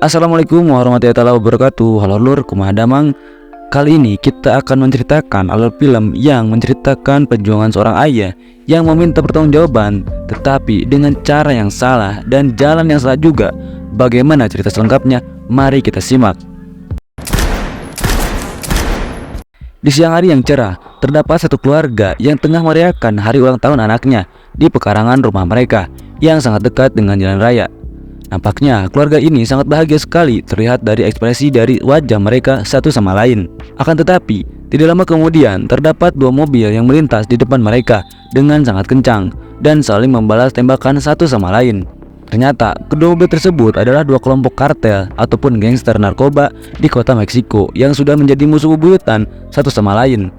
Assalamualaikum warahmatullahi wabarakatuh. Halo lur, kumaha damang. Kali ini kita akan menceritakan alur film yang menceritakan perjuangan seorang ayah yang meminta pertanggungjawaban, tetapi dengan cara yang salah dan jalan yang salah juga. Bagaimana cerita selengkapnya? Mari kita simak. Di siang hari yang cerah, terdapat satu keluarga yang tengah merayakan hari ulang tahun anaknya di pekarangan rumah mereka yang sangat dekat dengan jalan raya. Nampaknya keluarga ini sangat bahagia sekali, terlihat dari ekspresi dari wajah mereka satu sama lain. Akan tetapi, tidak lama kemudian terdapat dua mobil yang melintas di depan mereka dengan sangat kencang dan saling membalas tembakan satu sama lain. Ternyata kedua mobil tersebut adalah dua kelompok kartel ataupun gangster narkoba di kota Meksiko yang sudah menjadi musuh bebuyutan satu sama lain.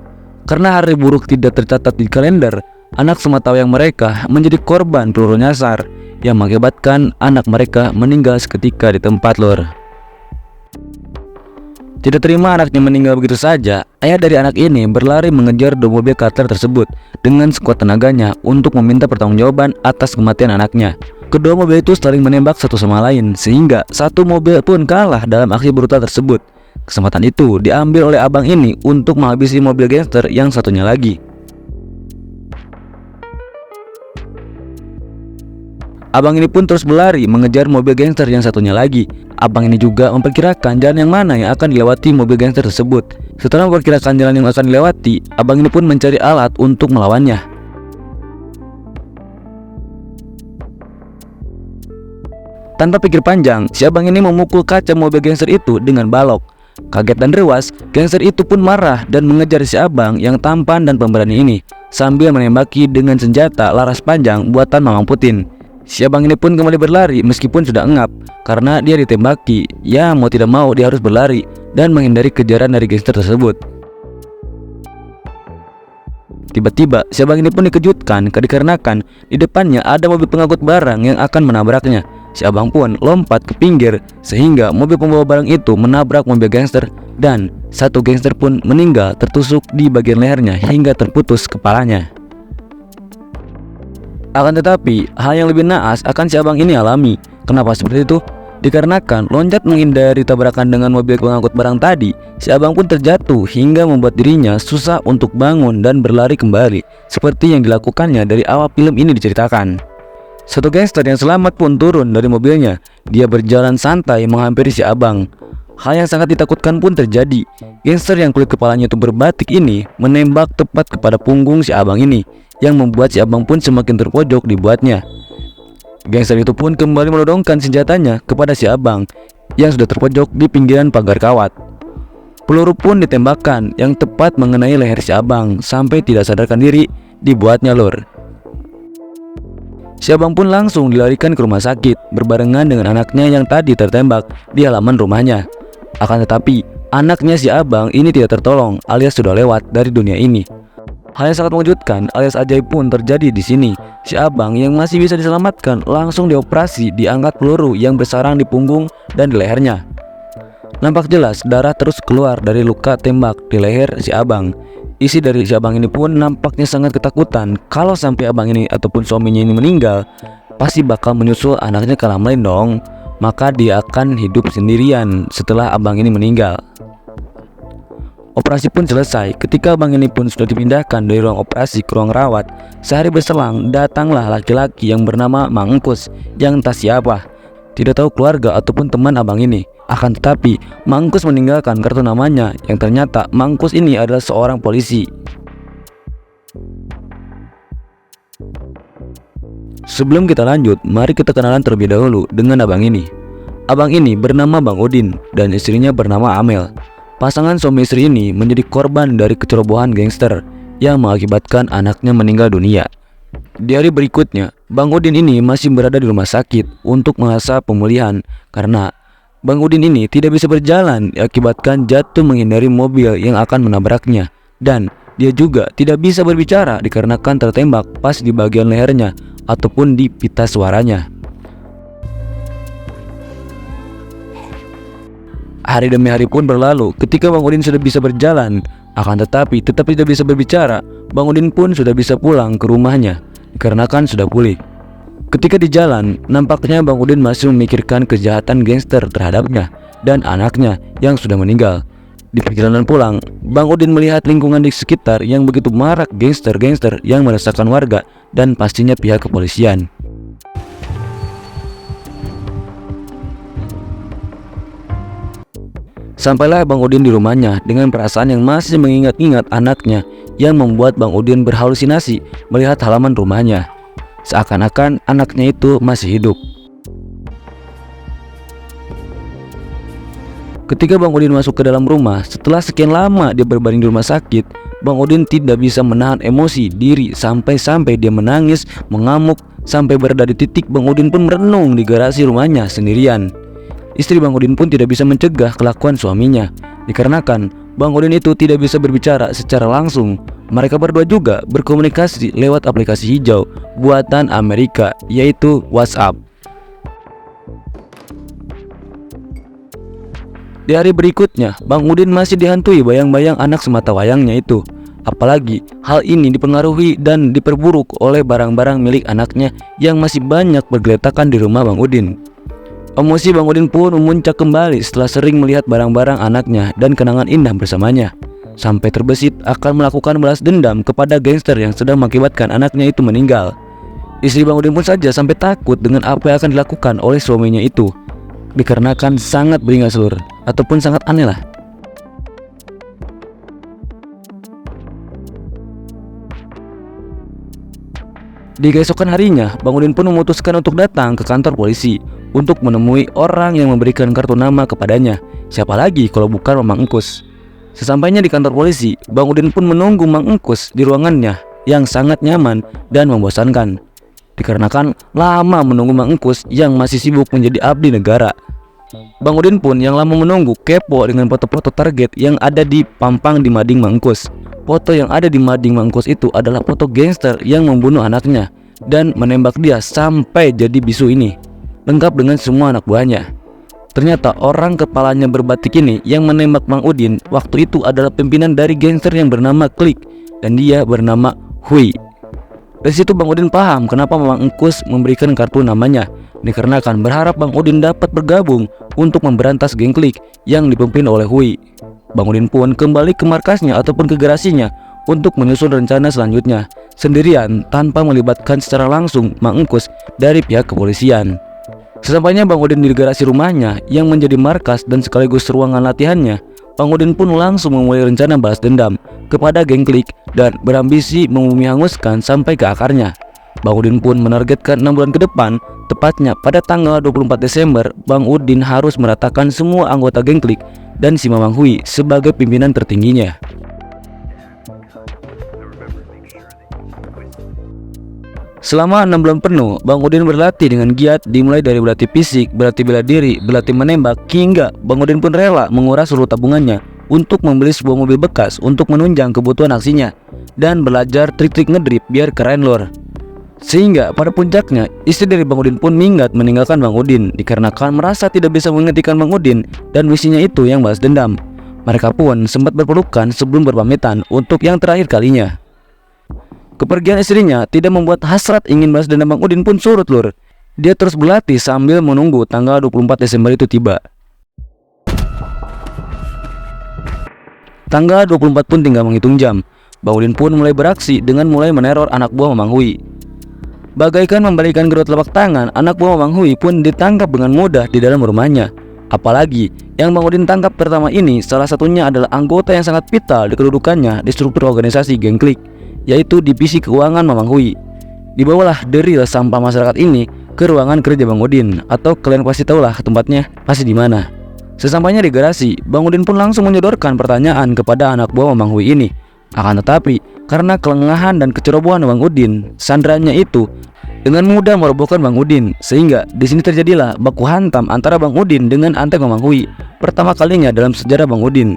Karena hari buruk tidak tercatat di kalender, anak sematawayang mereka menjadi korban peluru nyasar yang mengakibatkan anak mereka meninggal seketika di tempat lur. Tidak terima anaknya meninggal begitu saja, ayah dari anak ini berlari mengejar dua mobil kartel tersebut dengan sekuat tenaganya untuk meminta pertanggungjawaban atas kematian anaknya. Kedua mobil itu saling menembak satu sama lain sehingga satu mobil pun kalah dalam aksi brutal tersebut. Kesempatan itu diambil oleh abang ini untuk menghabisi mobil gangster yang satunya lagi. Abang ini pun terus berlari mengejar mobil gangster yang satunya lagi. Abang ini juga memperkirakan jalan yang mana yang akan dilewati mobil gangster tersebut. Setelah memperkirakan jalan yang akan dilewati, abang ini pun mencari alat untuk melawannya. Tanpa pikir panjang, si abang ini memukul kaca mobil gangster itu dengan balok. Kaget dan rewas, gangster itu pun marah dan mengejar si abang yang tampan dan pemberani ini sambil menembaki dengan senjata laras panjang buatan Mamang Putin. Si abang ini pun kembali berlari meskipun sudah engap karena dia ditembaki. Ya mau tidak mau dia harus berlari dan menghindari kejaran dari gangster tersebut. Tiba-tiba si abang ini pun dikejutkan dikarenakan di depannya ada mobil pengangkut barang yang akan menabraknya. Si abang pun lompat ke pinggir sehingga mobil pembawa barang itu menabrak mobil gangster dan satu gangster pun meninggal tertusuk di bagian lehernya hingga terputus kepalanya. Akan tetapi, hal yang lebih naas akan si abang ini alami. Kenapa seperti itu? Dikarenakan loncat menghindari tabrakan dengan mobil pengangkut barang tadi, si abang pun terjatuh hingga membuat dirinya susah untuk bangun dan berlari kembali, seperti yang dilakukannya dari awal film ini diceritakan. Satu gangster yang selamat pun turun dari mobilnya. Dia berjalan santai menghampiri si abang. Hal yang sangat ditakutkan pun terjadi. Gangster yang kulit kepalanya itu berbatik ini menembak tepat kepada punggung si abang ini, yang membuat si abang pun semakin terpojok dibuatnya. Gangster itu pun kembali menodongkan senjatanya kepada si abang yang sudah terpojok di pinggiran pagar kawat. Peluru pun ditembakkan yang tepat mengenai leher si abang sampai tidak sadarkan diri dibuatnya lur. Si abang pun langsung dilarikan ke rumah sakit berbarengan dengan anaknya yang tadi tertembak di halaman rumahnya. Akan tetapi anaknya si abang ini tidak tertolong alias sudah lewat dari dunia ini. Hal yang sangat mengejutkan alias ajaib pun terjadi di sini. Si abang yang masih bisa diselamatkan langsung dioperasi, diangkat peluru yang bersarang di punggung dan di lehernya. Nampak jelas darah terus keluar dari luka tembak di leher si abang. Isi dari si abang ini pun nampaknya sangat ketakutan kalau sampai abang ini ataupun suaminya ini meninggal, pasti bakal menyusul anaknya ke alam lain dong. Maka dia akan hidup sendirian setelah abang ini meninggal. Operasi pun selesai. Ketika abang ini pun sudah dipindahkan dari ruang operasi ke ruang rawat, sehari berselang datanglah laki-laki yang bernama Mang Engkus yang entah siapa, tidak tahu keluarga ataupun teman abang ini. Akan tetapi Mang Engkus meninggalkan kartu namanya yang ternyata Mang Engkus ini adalah seorang polisi. Sebelum kita lanjut, mari kita kenalan terlebih dahulu dengan abang ini. Abang ini bernama Bang Udin dan istrinya bernama Amel. Pasangan suami istri ini menjadi korban dari kecerobohan gangster yang mengakibatkan anaknya meninggal dunia. Di hari berikutnya, Bang Udin ini masih berada di rumah sakit untuk masa pemulihan karena Bang Udin ini tidak bisa berjalan akibatkan jatuh menghindari mobil yang akan menabraknya, dan dia juga tidak bisa berbicara dikarenakan tertembak pas di bagian lehernya ataupun di pita suaranya. Hari demi hari pun berlalu. Ketika Bang Udin sudah bisa berjalan, Akan tetapi tetap tidak bisa berbicara. Bang Udin pun sudah bisa pulang ke rumahnya dikarenakan sudah pulih. Ketika di jalan, nampaknya Bang Udin masih memikirkan kejahatan gangster terhadapnya dan anaknya yang sudah meninggal. Di perjalanan pulang, Bang Udin melihat lingkungan di sekitar yang begitu marak gangster-gangster yang meresahkan warga dan pastinya pihak kepolisian. Sampailah Bang Udin di rumahnya dengan perasaan yang masih mengingat-ingat anaknya yang membuat Bang Udin berhalusinasi melihat halaman rumahnya. Seakan-akan anaknya itu masih hidup. Ketika Bang Udin masuk ke dalam rumah, setelah sekian lama dia berbaring di rumah sakit, Bang Udin tidak bisa menahan emosi diri sampai-sampai dia menangis, mengamuk, sampai berada di titik Bang Udin pun merenung di garasi rumahnya sendirian. Istri Bang Udin pun tidak bisa mencegah kelakuan suaminya, dikarenakan Bang Udin itu tidak bisa berbicara secara langsung. Mereka berdua juga berkomunikasi lewat aplikasi hijau buatan Amerika, yaitu WhatsApp. Di hari berikutnya, Bang Udin masih dihantui bayang-bayang anak semata wayangnya itu. Apalagi hal ini dipengaruhi dan diperburuk oleh barang-barang milik anaknya yang masih banyak bergeletakan di rumah Bang Udin. Emosi Bang Udin pun memuncak kembali setelah sering melihat barang-barang anaknya dan kenangan indah bersamanya, sampai terbesit akan melakukan balas dendam kepada gangster yang sedang mengakibatkan anaknya itu meninggal. Istri Bang Udin pun saja sampai takut dengan apa yang akan dilakukan oleh suaminya itu, dikarenakan sangat beringas lur, ataupun sangat aneh lah. Di keesokan harinya, Bang Udin pun memutuskan untuk datang ke kantor polisi untuk menemui orang yang memberikan kartu nama kepadanya. Siapa lagi kalau bukan Mang Engkus. Sesampainya di kantor polisi, Bang Udin pun menunggu Mang Engkus di ruangannya yang sangat nyaman dan membosankan, dikarenakan lama menunggu Mang Engkus yang masih sibuk menjadi abdi negara. Bang Udin pun yang lama menunggu kepo dengan foto-foto target yang ada di pampang di mading Mang Engkus. Foto yang ada di mading Mang Engkus itu adalah foto gangster yang membunuh anaknya dan menembak dia sampai jadi bisu ini, lengkap dengan semua anak buahnya. Ternyata orang kepalanya berbatik ini yang menembak Bang Udin waktu itu adalah pimpinan dari gangster yang bernama Klik, dan dia bernama Hui. Dari situ Bang Udin paham kenapa Mang Engkus memberikan kartu namanya, dikarenakan berharap Bang Udin dapat bergabung untuk memberantas geng Klik yang dipimpin oleh Hui. Bang Udin pun kembali ke markasnya ataupun ke garasinya untuk menyusun rencana selanjutnya sendirian tanpa melibatkan secara langsung Mang Engkus dari pihak kepolisian. Sesampainya Bang Udin di garasi rumahnya yang menjadi markas dan sekaligus ruangan latihannya, Bang Udin pun langsung memulai rencana balas dendam kepada geng Klik dan berambisi membumi hanguskan sampai ke akarnya. Bang Udin pun menargetkan 6 bulan ke depan, tepatnya pada tanggal 24 Desember, Bang Udin harus meratakan semua anggota geng Klik dan si Mamang Hui sebagai pimpinan tertingginya. Selama 6 bulan penuh, Bang Udin berlatih dengan giat, dimulai dari berlatih fisik, berlatih bela diri, berlatih menembak, hingga Bang Udin pun rela menguras seluruh tabungannya untuk membeli sebuah mobil bekas untuk menunjang kebutuhan aksinya dan belajar trik-trik ngedrip biar keren lor. Sehingga pada puncaknya, istri dari Bang Udin pun minggat meninggalkan Bang Udin dikarenakan merasa tidak bisa menghentikan Bang Udin dan misinya itu yang balas dendam. Mereka pun sempat berpelukan sebelum berpamitan untuk yang terakhir kalinya. Kepergian istrinya tidak membuat hasrat ingin balas dendam Bang Udin pun surut lur. Dia terus berlatih sambil menunggu tanggal 24 Desember itu tiba. Tanggal 24 pun tinggal menghitung jam. Bang Udin pun mulai beraksi dengan mulai meneror anak buah Mamang Hui. Bagaikan membalikan kedua telapak tangan, anak buah Mamang Hui pun ditangkap dengan mudah di dalam rumahnya. Apalagi yang Bang Udin tangkap pertama ini salah satunya adalah anggota yang sangat vital di kedudukannya di struktur organisasi geng Klik, yaitu divisi keuangan Mamang Hui. Dibawalah deril sampah masyarakat ini ke ruangan kerja Bang Udin, atau kalian pasti tahulah tempatnya pasti di mana. Sesampainya di garasi, Bang Udin pun langsung menyodorkan pertanyaan kepada anak buah Mamang Hui ini. Akan tetapi karena kelengahan dan kecerobohan Bang Udin, sandranya itu dengan mudah merobohkan Bang Udin, sehingga di sini terjadilah baku hantam antara Bang Udin dengan Antek Mamang Hui pertama kalinya dalam sejarah Bang Udin.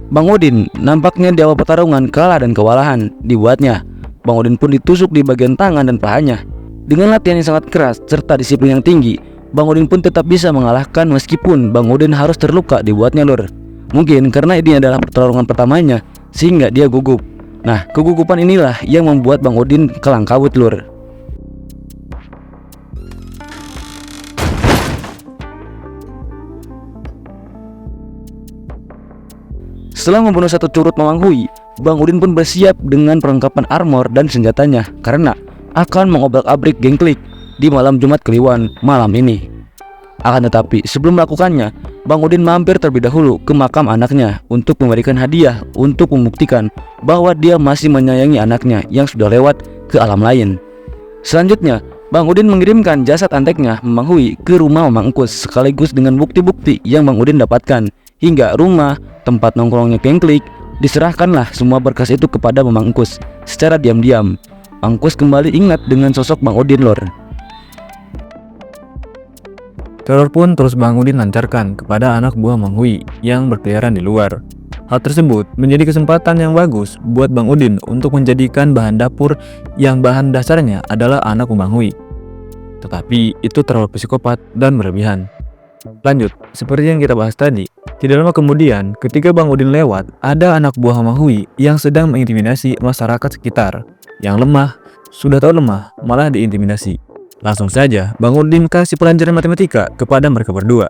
Bang Udin nampaknya di awal pertarungan kalah dan kewalahan dibuatnya. Bang Udin pun ditusuk di bagian tangan dan pahanya. Dengan latihan yang sangat keras serta disiplin yang tinggi, Bang Udin pun tetap bisa mengalahkan meskipun Bang Udin harus terluka dibuatnya lur. Mungkin karena ini adalah pertarungan pertamanya sehingga dia gugup. Nah, kegugupan inilah yang membuat Bang Udin kelang kabut lur. Setelah membunuh satu curut Mamang Hui, Bang Udin pun bersiap dengan perlengkapan armor dan senjatanya karena akan mengobrak-abrik geng Klik di malam Jumat Kliwon malam ini. Akan tetapi sebelum melakukannya, Bang Udin mampir terlebih dahulu ke makam anaknya untuk memberikan hadiah untuk membuktikan bahwa dia masih menyayangi anaknya yang sudah lewat ke alam lain. Selanjutnya, Bang Udin mengirimkan jasad anteknya Mamang Hui ke rumah Mamang Engkus sekaligus dengan bukti-bukti yang Bang Udin dapatkan hingga rumah tempat nongkrongnya geng Klik. Diserahkanlah semua berkas itu kepada Mamang Engkus secara diam-diam. Engkus kembali ingat dengan sosok Bang Udin lor. Teror pun terus Bang Udin lancarkan kepada anak buah Mang Hui yang berkeliaran di luar. Hal tersebut menjadi kesempatan yang bagus buat Bang Udin untuk menjadikan bahan dapur yang bahan dasarnya adalah anak Bang Hui. Tetapi itu terlalu psikopat dan berlebihan. Lanjut, seperti yang kita bahas tadi, tidak lama kemudian ketika Bang Udin lewat, ada anak buah Mang Hui yang sedang mengintimidasi masyarakat sekitar. Yang lemah, sudah tahu lemah, malah diintimidasi. Langsung saja Bang Udin kasih pelajaran matematika kepada mereka berdua.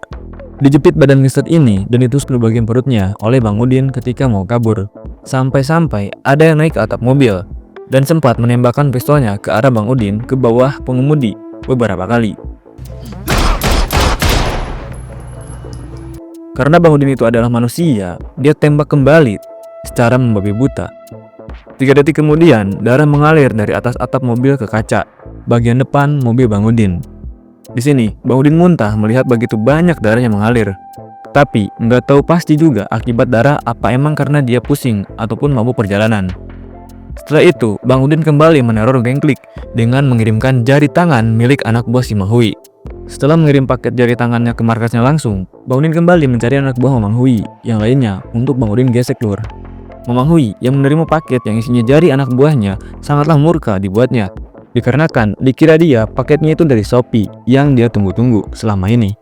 Dijepit badan gangster ini dan ditusuk ke bagian perutnya oleh Bang Udin ketika mau kabur. Sampai-sampai ada yang naik ke atap mobil dan sempat menembakkan pistolnya ke arah Bang Udin ke bawah pengemudi beberapa kali. Karena Bang Udin itu adalah manusia, dia tembak kembali secara membabi buta. 3 detik kemudian, darah mengalir dari atas atap mobil ke kaca bagian depan mobil Bang Udin. Di sini, Bang Udin muntah melihat begitu banyak darah yang mengalir. Tapi, nggak tahu pasti juga akibat darah apa emang karena dia pusing ataupun mabuk perjalanan. Setelah itu, Bang Udin kembali meneror geng Klik dengan mengirimkan jari tangan milik anak buah si Mang Hui. Setelah mengirim paket jari tangannya ke markasnya langsung, Bang Udin kembali mencari anak buah Mamang Hui yang lainnya untuk Bang Udin gesek lur. Mamang Hui yang menerima paket yang isinya jari anak buahnya sangatlah murka dibuatnya. Dikarenakan dikira dia paketnya itu dari Shopee yang dia tunggu-tunggu selama ini.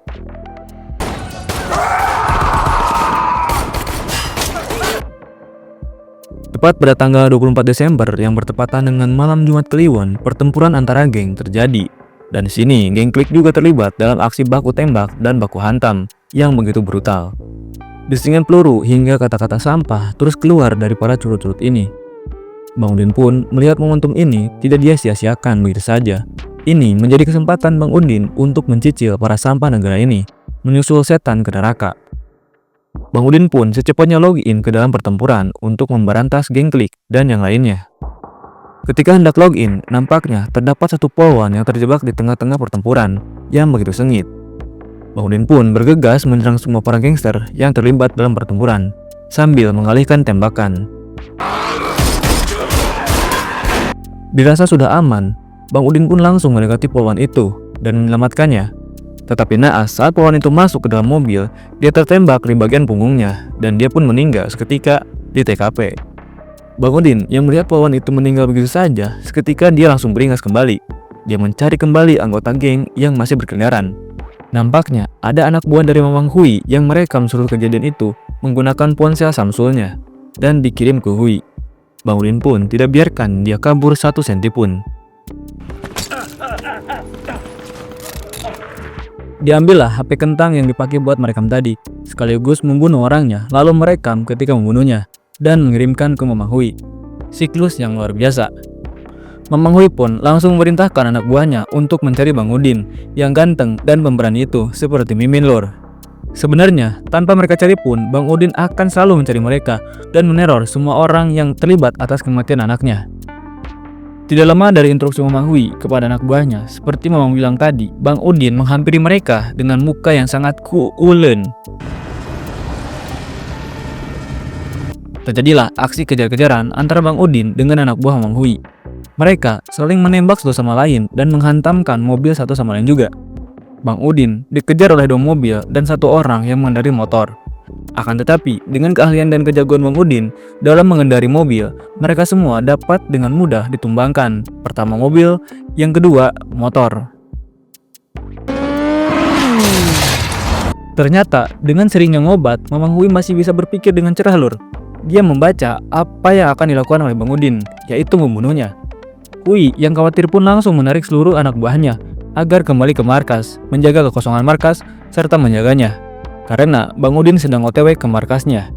Tepat pada tanggal 24 Desember yang bertepatan dengan malam Jumat Kliwon, pertempuran antara geng terjadi. Dan di sini geng Klik juga terlibat dalam aksi baku tembak dan baku hantam yang begitu brutal. Desingan peluru hingga kata-kata sampah terus keluar dari para curut-curut ini. Bang Udin pun melihat momentum ini tidak dia sia-siakan begitu saja. Ini menjadi kesempatan Bang Udin untuk mencicil para sampah negara ini, menyusul setan ke neraka. Bang Udin pun secepatnya login ke dalam pertempuran untuk memberantas geng Klik dan yang lainnya. Ketika hendak login, nampaknya terdapat satu polwan yang terjebak di tengah-tengah pertempuran yang begitu sengit. Bang Udin pun bergegas menyerang semua para gangster yang terlibat dalam pertempuran sambil mengalihkan tembakan. Dirasa sudah aman, Bang Udin pun langsung mendekati polwan itu dan menyelamatkannya. Tetapi naas saat polwan itu masuk ke dalam mobil, dia tertembak di bagian punggungnya dan dia pun meninggal seketika di TKP. Bang Udin yang melihat polwan itu meninggal begitu saja, seketika dia langsung beringas kembali. Dia mencari kembali anggota geng yang masih berkeliaran. Nampaknya ada anak buah dari Mamang Hui yang merekam seluruh kejadian itu menggunakan ponsel Samsulnya dan dikirim ke Hui. Bang Udin pun tidak biarkan dia kabur 1 senti pun. Diambillah HP kentang yang dipakai buat merekam tadi, sekaligus membunuh orangnya, lalu merekam ketika membunuhnya dan mengirimkan ke Mamang Hui. Siklus yang luar biasa. Mamang Hui pun langsung memerintahkan anak buahnya untuk mencari Bang Udin yang ganteng dan pemberani itu seperti Mimin lor. Sebenarnya, tanpa mereka cari pun, Bang Udin akan selalu mencari mereka dan meneror semua orang yang terlibat atas kematian anaknya. Tidak lama dari instruksi Mamang Hui kepada anak buahnya, seperti Mamang bilang tadi, Bang Udin menghampiri mereka dengan muka yang sangat kuulen. Terjadilah aksi kejar-kejaran antara Bang Udin dengan anak buah Mamang Hui. Mereka saling menembak satu sama lain dan menghantamkan mobil satu sama lain juga. Bang Udin dikejar oleh 2 mobil dan 1 orang yang mengendarai motor. Akan tetapi, dengan keahlian dan kejagoan Bang Udin dalam mengendari mobil, mereka semua dapat dengan mudah ditumbangkan. Pertama mobil, yang kedua motor. Ternyata dengan seringnya ngobat, Mamang Hui masih bisa berpikir dengan cerah lur. Dia membaca apa yang akan dilakukan oleh Bang Udin, yaitu membunuhnya. Hui yang khawatir pun langsung menarik seluruh anak buahnya agar kembali ke markas, menjaga kekosongan markas, serta menjaganya. Karena Bang Udin sedang OTW ke markasnya.